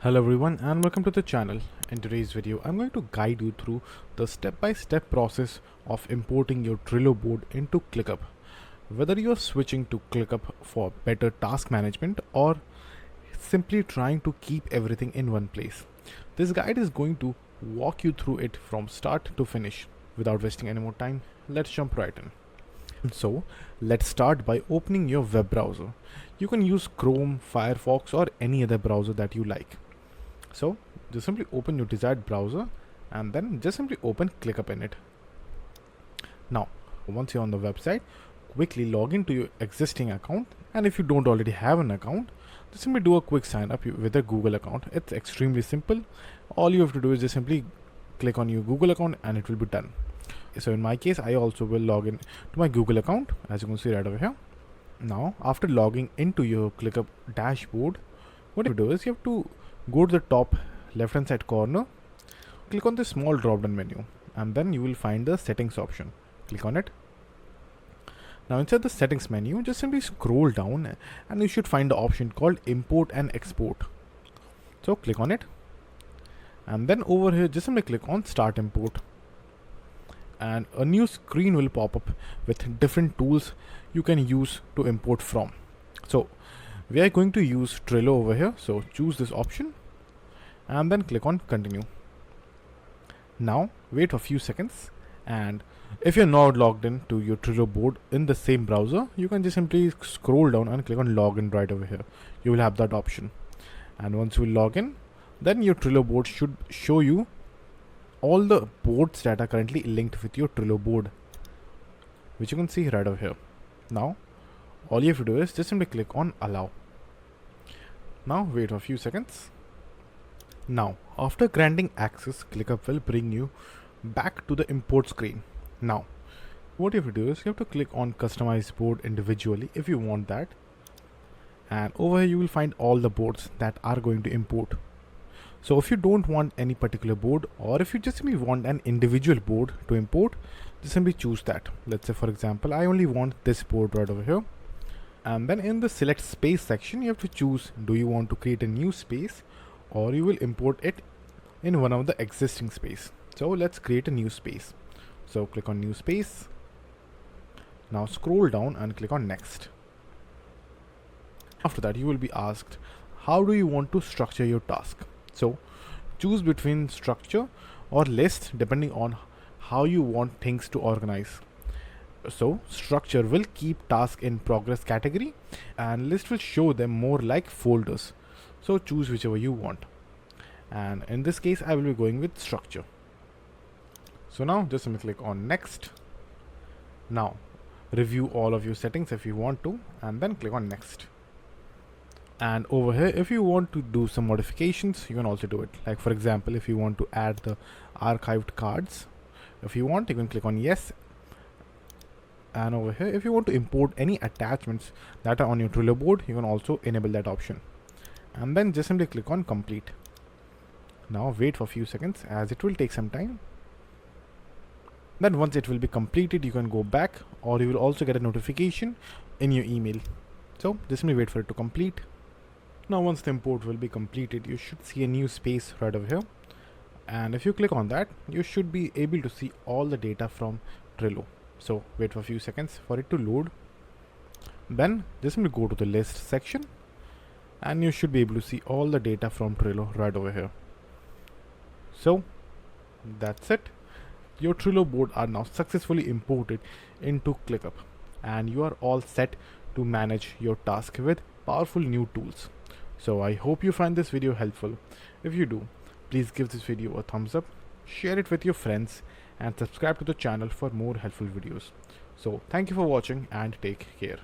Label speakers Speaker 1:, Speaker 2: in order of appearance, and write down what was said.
Speaker 1: Hello everyone and welcome to the channel. In today's video I'm going to guide you through the step-by-step process of importing your Trello board into ClickUp. Whether you are switching to ClickUp for better task management or simply trying to keep everything in one place, this guide is going to walk you through it from start to finish. Without wasting any more time, let's jump right in. So let's start by opening your web browser. You can use Chrome, Firefox or any other browser that you like. So just simply open your desired browser and then just simply open ClickUp in it. Now once you're on the website, quickly log into your existing account, and if you don't already have an account, just simply do a quick sign up with a Google account. It's extremely simple. All you have to do is just simply click on your Google account and it will be done. So in my case, I also will log in to my Google account, as you can see right over here. Now after logging into your ClickUp dashboard, what you do is you have to go to the top left hand side corner, click on the small drop down menu, and then you will find the settings option. Click on it. Now inside the settings menu, just simply scroll down and you should find the option called import and export. So click on it, and then over here just simply click on start import, and a new screen will pop up with different tools you can use to import from. So we are going to use Trello over here, so choose this option and then click on continue. Now wait for a few seconds, and if you're not logged in to your Trello board in the same browser, you can just simply scroll down and click on login right over here. You will have that option, and once you log in, then your Trello board should show you all the boards that are currently linked with your Trello board, which you can see right over here. Now all you have to do is just simply click on allow. Now wait for a few seconds. Now after granting access, ClickUp will bring you back to the import screen. Now what you have to do is you have to click on customize board individually if you want that, and over here you will find all the boards that are going to import. So if you don't want any particular board, or if you just simply want an individual board to import, just simply choose that. Let's say for example I only want this board right over here, and then in the select space section you have to choose, do you want to create a new space or you will import it in one of the existing space. So let's create a new space. So click on new space. Now scroll down and click on next. After that you will be asked, how do you want to structure your task? So choose between structure or list depending on how you want things to organize. So structure will keep task in progress category, and list will show them more like folders. So choose whichever you want, and in this case I will be going with structure. So now just click on next. Now review all of your settings if you want to, and then click on next. And over here if you want to do some modifications, you can also do it. Like for example, if you want to add the archived cards, if you want, you can click on yes. And over here if you want to import any attachments that are on your Trello board, you can also enable that option, and then just simply click on complete. Now wait for a few seconds as it will take some time. Then once it will be completed, you can go back, or you will also get a notification in your email. So just simply wait for it to complete. Now once the import will be completed, you should see a new space right over here, and if you click on that, you should be able to see all the data from Trello. So wait for a few seconds for it to load. Then just simply go to the list section, and you should be able to see all the data from Trello right over here. So that's it. Your Trello board are now successfully imported into ClickUp, and you are all set to manage your task with powerful new tools. So I hope you find this video helpful. If you do, please give this video a thumbs up, share it with your friends, and subscribe to the channel for more helpful videos. So thank you for watching and take care.